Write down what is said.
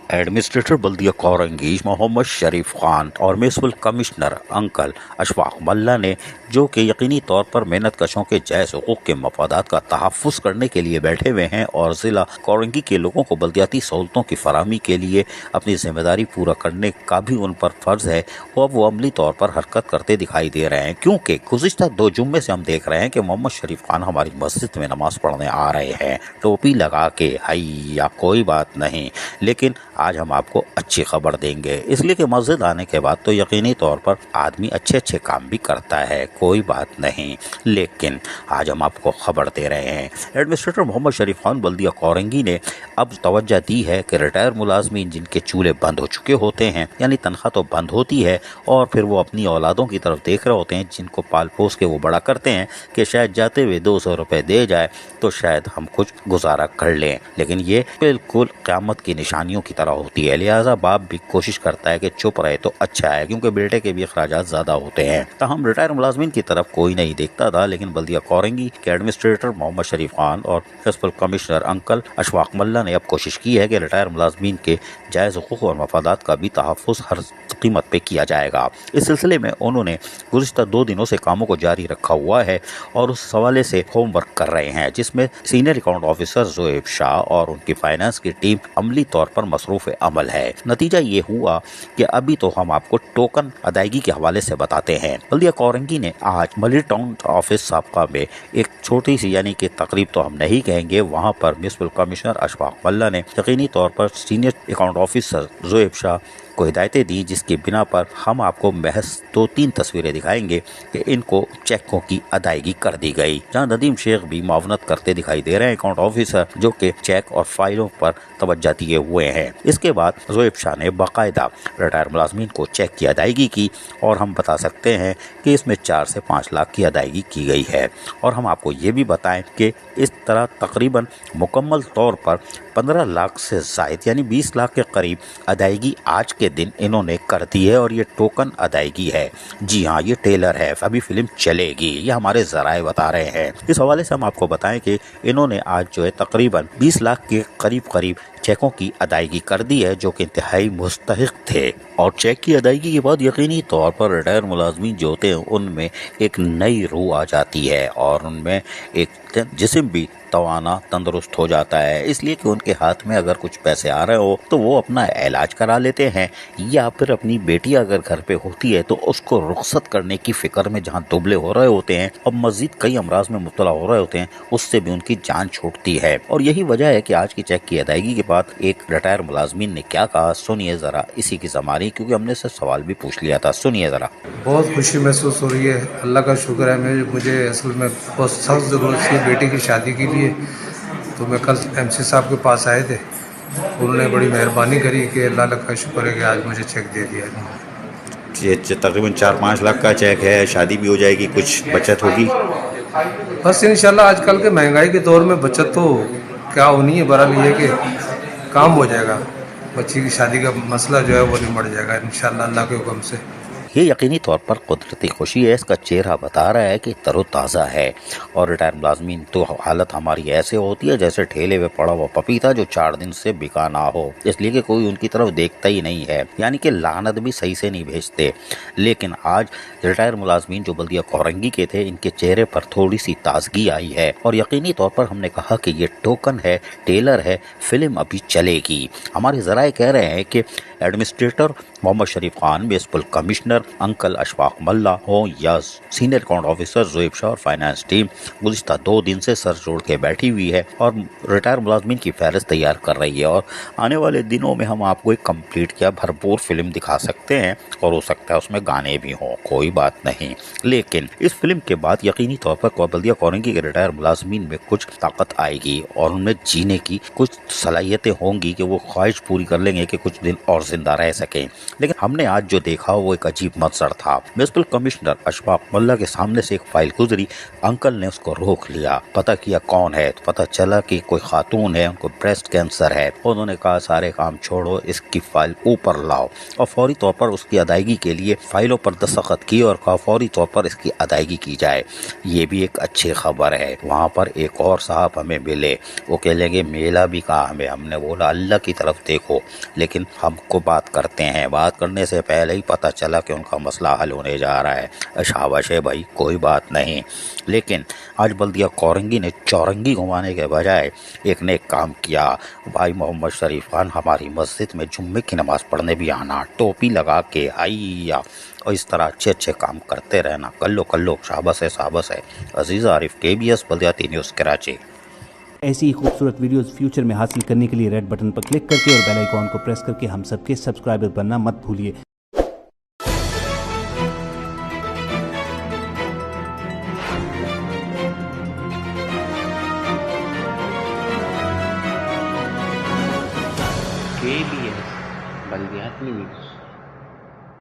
Administrator बल्दिया कोरंगी मोहम्मद शरीफ खान और municipal commissioner uncle Ashfaq मल्ला ने, जो कि यकीनी तौर पर मेहनत कशों के जायज़ हुकूक के मफादात का तहफ़्फ़ुज़ करने के लिए बैठे हुए हैं और ज़िला कोरंगी के लोगों को बल्दियाती सहूलतों की फराहमी के लिए अपनी जिम्मेदारी पूरा करने का भी उन पर फ़र्ज़ है, और वो अमली तौर पर हरकत करते दिखाई दे रहे हैं। क्योंकि गुज़िश्ता 2 जुम्मे से हम देख रहे हैं कि मोहम्मद शरीफ खान हमारी मस्जिद में नमाज़ पढ़ने आ रहे हैं टोपी लगा के, हैया कोई बात नहीं, लेकिन आज हम आपको अच्छी खबर देंगे, इसलिए कि मस्जिद आने के बाद तो यकीनी तौर पर आदमी अच्छे अच्छे काम भी करता है, कोई बात नहीं, लेकिन आज हम आपको खबर दे रहे हैं। एडमिनिस्ट्रेटर मोहम्मद शरीफ खान बल्दिया कोरंगी ने अब तवज्जो दी है कि रिटायर मुलाजमीन जिनके चूल्हे बंद हो चुके होते हैं, यानी तनख्वाह तो बंद होती है और फिर वो अपनी औलादों की तरफ देख रहे होते हैं जिनको पाल पोस के वो बड़ा करते हैं कि शायद जाते हुए 200 रुपये दे जाए तो शायद हम कुछ गुजारा कर लें, लेकिन ये बिल्कुल क़यामत की निशानियों की तरह होती है। लिहाजा बाप भी कोशिश करता है कि चुप रहे तो अच्छा है, क्योंकि बेटे के भी अखराजात ज़्यादा होते हैं। ताहम रिटायर मुलाजमीन की तरफ कोई नहीं देखता था, लेकिन बल्दिया कोरंगी के एडमिनिस्ट्रेटर मोहम्मद शरीफ खान और म्युनिसिपल कमिश्नर अंकल अशफाक मल्ला ने अब कोशिश की है कि रिटायर मुलाजमीन के जायज़ हुकूक और मफादात का भी तहफ़्फ़ुज़ हर कीमत पे किया जाएगा। इस सिलसिले में उन्होंने गुज़िश्ता 2 दिनों से कामों को जारी रखा हुआ है और उस हवाले से होमवर्क कर रहे हैं, जिसमें senior account officer Zoeb Shah और उनकी फाइनेंस की टीम अमली तौर पर मसरूफ़ अमल है। नतीजा ये हुआ कि अभी तो हम आपको टोकन अदायगी के हवाले से बताते हैं। बल्दिया कोरंगी ने आज मलिर टाउन ऑफिस साबका में एक छोटी सी, यानी कि तकरीब तो हम नहीं कहेंगे, वहाँ पर म्युनिसिपल कमिश्नर अशफाक मल्ला ने यकीनी तौर पर senior account officer Zoeb Shah को हिदायतें दी, जिसकी बिना पर हम आपको महज 2-3 तस्वीरें दिखाएंगे कि इनको चेकों की अदायगी कर दी गई, जहां नदीम शेख भी मावनत करते दिखाई दे रहे हैं, अकाउंट ऑफिसर जो कि चेक और फाइलों पर तवज्जो दिए हुए हैं। इसके बाद ज़ोएब शाह ने बाकायदा रिटायर मुलाजमीन को चेक की अदायगी की और हम बता सकते हैं कि इसमें 4 से 5 लाख की अदायगी की गई है। और हम आपको ये भी बताएं कि इस तरह तकरीबन मुकम्मल तौर पर 15 लाख से ज़ायद, यानी 20 लाख के करीब अदायगी आज के दिन इन्होंने कर दी है, और ये टोकन अदायगी है। जी हाँ, ये टेलर है, अभी फिल्म चलेगी, ये हमारे ज़राए बता रहे हैं। इस हवाले से हम आपको बताएं कि इन्होंने आज जो है तकरीबन 20 लाख के करीब चेकों की अदायगी कर दी है, जो कि इंतहाई मुस्तहिक थे। और चेक की अदायगी के बाद यकीनी तौर पर रिटायर मुलाजमीन जो होते हैं उनमें एक नई रूह आ जाती है और उनमें एक जिस्म भी तवाना तंदुरुस्त हो जाता है, इसलिए कि उनके हाथ में अगर कुछ पैसे आ रहे हो तो वो अपना इलाज करा लेते हैं, या फिर अपनी बेटी अगर घर पे होती है तो उसको रुखसत करने की फिक्र में जहाँ दुबले हो रहे होते हैं और मजीद कई अमराज में मुब्तला हो रहे होते हैं, उससे भी उनकी जान छूटती है। और यही वजह है कि आज की चेक की अदायगी के बाद एक रिटायर मुलाजमीन ने क्या कहा, सुनिए जरा इसी की ज़मानी, क्योंकि हमने से सवाल भी पूछ लिया था, सुनिए जरा। बहुत खुशी महसूस हो रही है, अल्लाह का शुक्र है। मुझे असल में बहुत सख्त ज़रूरत थी बेटी की शादी के लिए, तो मैं कल एमसी साहब के पास आए थे, उन्होंने बड़ी मेहरबानी करी कि अल्लाह का शुक्र है कि आज मुझे चेक दे दिया। ये तकरीबन 4-5 लाख का चेक है, शादी भी हो जाएगी, कुछ बचत होगी? बस इंशाल्लाह आजकल के महंगाई के दौर में बचत तो क्या होनी है, बहरहाल ये कि काम हो जाएगा, बच्ची की शादी का मसला जो है वो निमट जाएगा इंशाल्लाह अल्लाह के हुक्म से। ये यकीनी तौर पर कुदरती खुशी है, इसका चेहरा बता रहा है कि तरोताज़ा है। और रिटायर मुलाजमीन तो हालत हमारी ऐसे होती है जैसे ठेले में पड़ा हुआ पपीता जो 4 दिन से बिका ना हो, इसलिए कि कोई उनकी तरफ देखता ही नहीं है, यानी कि लानत भी सही से नहीं भेजते। लेकिन आज रिटायर मुलाजमीन जो बल्दिया कोरंगी के थे, इनके चेहरे पर थोड़ी सी ताजगी आई है और यकीनी तौर पर हमने कहा कि ये टोकन है, टेलर है, फिल्म अभी चलेगी। हमारे ज़राए कह रहे हैं कि administrator Mohammed Sharif Khan, municipal commissioner uncle Ashfaq Malla हो या senior account officer Zoeb Shah और फाइनेंस टीम गुज़िश्ता 2 दिन से सर जोड़ के बैठी हुई है और रिटायर मुलाजमीन की फहरिस्त तैयार कर रही है। और आने वाले दिनों में हम आपको एक कंप्लीट या भरपूर फिल्म दिखा सकते हैं और हो सकता है उसमें गाने भी हों, कोई बात नहीं। लेकिन इस फिल्म के बाद यकीनी तौर पर बल्दिया कोरंगी के रिटायर मुलाजमीन में कुछ ताकत आएगी और उनमें जीने की कुछ सलाहियतें होंगी कि वो ख्वाहिश पूरी कर लेंगे कि कुछ दिन और जिंदा रह सकें। लेकिन हमने आज जो देखा वो एक अजीब मंजर था। म्युनिसिपल कमिश्नर अशफाक मल्ला के सामने से एक फाइल गुजरी, अंकल ने उसको रोक लिया, पता किया कौन है, तो पता चला कि कोई खातून है, उनको ब्रेस्ट कैंसर है। उन्होंने कहा सारे काम छोड़ो, इसकी फाइल ऊपर लाओ, और फौरी तौर पर उसकी अदायगी के लिए फाइलों पर दस्तखत किए और कहा फौरी तौर पर इसकी अदायगी की जाए। ये भी एक अच्छी खबर है। वहाँ पर एक और साहब हमें मिले, वो कह लेंगे मेला भी कहा हमें। हमने बोला अल्लाह की तरफ देखो, लेकिन हमको बात करते हैं, बात करने से पहले ही पता चला कि उनका मसला हल होने जा रहा है। शाबाश है भाई, कोई बात नहीं। लेकिन आज बल्दिया कोरंगी ने चौरंगी घुमाने के बजाय एक ने काम किया। भाई मोहम्मद शरीफ खान, हमारी मस्जिद में जुम्मे की नमाज पढ़ने भी आना, टोपी लगा के आइया, और इस तरह अच्छे अच्छे काम करते रहना। कल्लो शाबाश है, शाबाश है। अजीज़ आरिफ, KBS बल्दियाती न्यूज़ कराची। ऐसी ही खूबसूरत वीडियोस फ्यूचर में हासिल करने के लिए रेड बटन पर क्लिक करके और बेल आइकॉन को प्रेस करके हम सबके सब्सक्राइबर बनना मत भूलिए। KBS बल्दियाती न्यूज़।